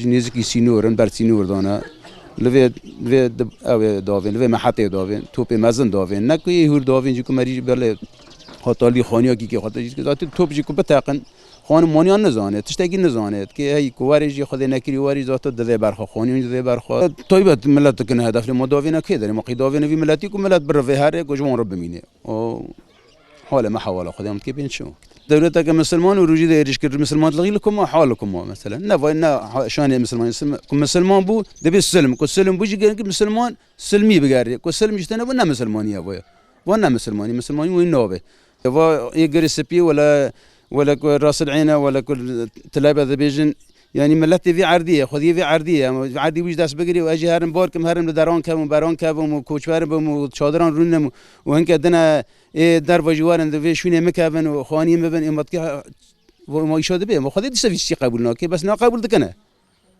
نزکی سینورن بر سینور دانه لوی او داوین لوی محطه داوین توپ مزن داوین نکوی هور داوین جو مری بله خاطری خانیا کی خاطری که توپ جو بتاقن خان مانیان نزانه تشتگی نزانه که هی کوارجی خود نکری واری ذات دو برخا خانی دو برخا طيبت ملت کنه هدف ما داوینا کی داریم ما داوین وی ملتی کو ملت بر هر گوجمون رب بمینه او حاله ما حواله خودم کی بین شو دولت که مسلمان و روجی دایرش که مسلمان لغی لكم حالكم مثلا نه شان مسلمان بو دبی سلم کو سلم بوجی که مسلمان سلمی بگاری کو سلم جتنه و نه مسلمانی ابویا و نه مسلمانی و نوبه و يقري سبي ولا راس العينه ولا كل تلابه ذبيجن يعني ملتي في عرديه خذي في عرديه عردي ويش داس بقري واجي هرم بوركم هرم لدارون كم بارون كم وكوشوار بم شادران رونم وهنك دنا در وجوارن ذي شويه مكابن وخواني مبن امتك وما يشاد به ما خذي دي شيء قبولنا كي بس نا قبول دكنه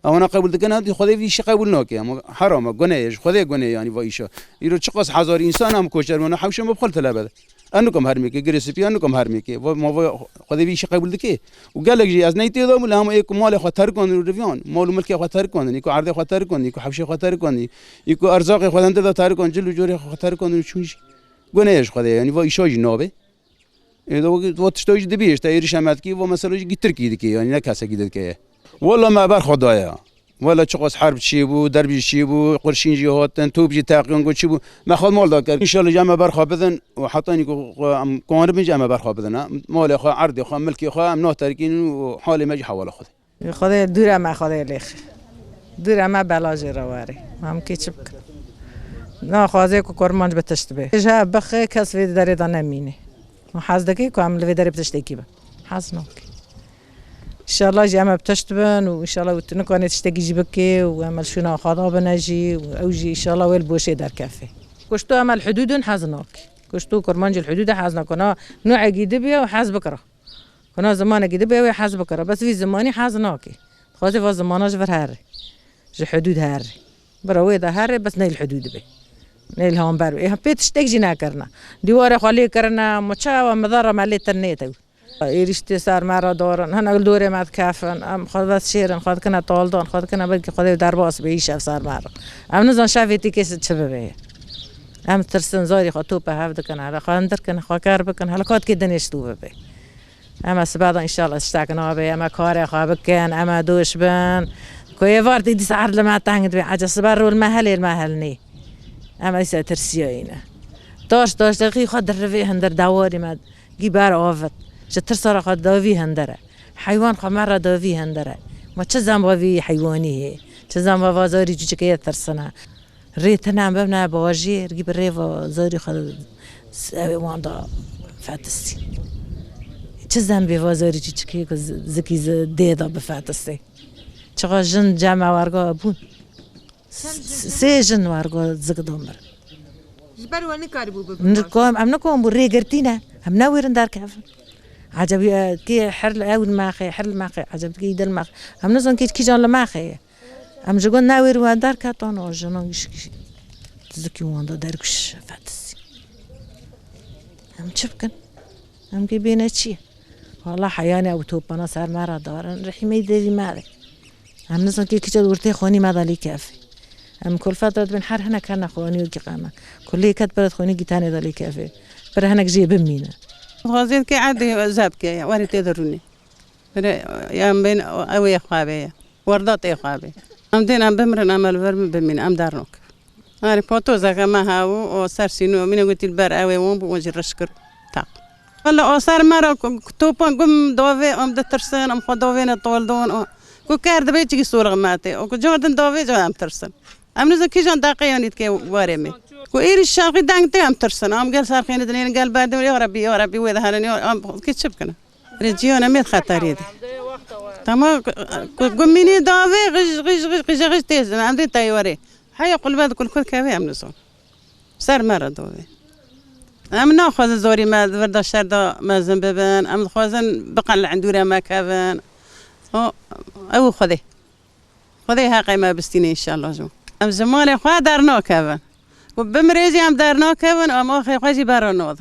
او انا قبول دكنه خذي في شيء قبولنا كي حرام غنيش خذي غني يعني وايشا يرو چقص هزار انسان هم کوچر من حوشم بخل تلابه انكم هرمي كي جريسبي انكم هرمي كي ما خذي في شيء قبول دكي وقال لك جي از نيتي دوم لهم ايكو مال خاطر كون ريفيون مال ملك خاطر كون نيكو عرض خاطر كون نيكو حوشي خاطر كون يكو ارزاق خدان ده خاطر كون جلو جوري خاطر كون شونش غنيش خذي يعني وايشا جنابه اذا تشتوج دبيش تايرش امدكي ومثلا جيتر كي يعني نكاسه كي دكي والله ما بر خدايا ولا چقص حرب چی بود دربی چی بود قرشین جهاتن توپ جی تاقیان گو چی بود مخال مال داد کرد ان شاء الله جمع برخا بدن و حتی نیکو قانون جمع برخا بدن مال خو عرض خو ملکی خو ام نه ترکین و حال مج حواله خود دور ما خود لخ دور ما بلاج رواری هم کی چپ نه خوازه کو کرمانج بتشت به جا بخ کس وی داره دانه مینه و حزدکی کو عمل وی داره بتشت کی به حزنک ان شاء الله جامع بتشتبن وان شاء الله وتنكون تشتكي جيبك وعمل شنو خاضه بنجي واوجي ان شاء الله ويل بوشي دار كافي كشتو عمل حدود حزناك كشتو كرمانج الحدود حزناك انا نوع جديد وحاز بكره كنا زمان جديد وحاز بكره بس في زماني حزناك خاطر في زماناش فرهر جو حدود هر بروي ده هر بس نيل الحدود به نيل هم برو ايه بيت تشتكي جنا كرنا ديوار خالي كرنا مچا ومضره مالي ترنيتو ایرشتی سر مرا دارن هنگل دوره مد کافن ام خود بس شیرن خود کنه تالدان خود کنه بلکه خود در باس به ایش سر مرا ام نزان شافیتی کسی چه به ام ترسن زاری خود تو به هفت کنه حالا خواندر کنه خواکر بکن حالا کات که دنیش تو به ام از بعد ان شاء الله اشتاقنا به ام کار خواب بکن ام دوش بن کوی وارد دی سعر لما تانگد به عجز بر المحل نی ام ایسا ترسیایینه داش دقیق خود در روی هندر دواری مد گیبر آفت جتر صار خد داوي هندره حيوان خمر داوي هندره ما تشزم بوي حيواني تشزم بوازاري جوجكيه ترسنا ريتنا ببنا بواجي رجيب الريفا زاري خد واندا فاتسي تشزم بوازاري جوجكيه زكي ديدا بفاتسي چقا جن جمع وارگا بون سه جن وارگا زگدامر جبروا نكاري بو نكوم ام نكوم بري قرتينا ام ناويرن دار كاف عجب كي حرل اول ما خي حرل ما خي عجب كي دل ما هم نزون كي جان لما خي هم جون ناوير و دار كاتون او جونش زكي واندا دركش فاتسي هم تشبكن هم كي بينا شي والله حياني او توبنا صار مرا دارن رحي ما يدري مالك هم نزون كي جا ورتي خوني ما دالي كافي هم كل فتره بن حر هنا كان خوني وكي قامه كل كات برد خوني جتاني دالي كافي بر هناك جيب مينا غازين كي عادي زاب كي واري تدروني يا بين اوي خوابي وردات اي خوابي ام دين ام بمرن عمل ورم بمين ام دارنوك هاري بوتو زكا ما هاو او صار سينو من قلت البر اوي وون بوجي رشكر تاق والله او صار مره توبون قم دوفي ام دترسن ام خدوفين طول دون كو كار دبيتي صوره ماتي او جوردن دوفي جو ام ترسن ام نزل كي جون داقيونيت كي وارمي وإير الشاقي دانتي أم ترسن أم قال صار خينا دنيا قال بعد يا ربي وإذا هنني أم كيف شبكنا رجيونا ميت خطريد تمام قميني دافي غش تيز عندي تايوري حيا قل بعد كل كافي أم نزول صار مرة دافي أم ناخذ زوري ما ورد الشرد ما زنببن أم خوازن بقى عندنا ما كافن أو خذي ها قيمة بستيني إن شاء الله جو أم زماني خوا دارنا كافن وبمريزي ام دارنا كون ام اخي خوجي بارو نوض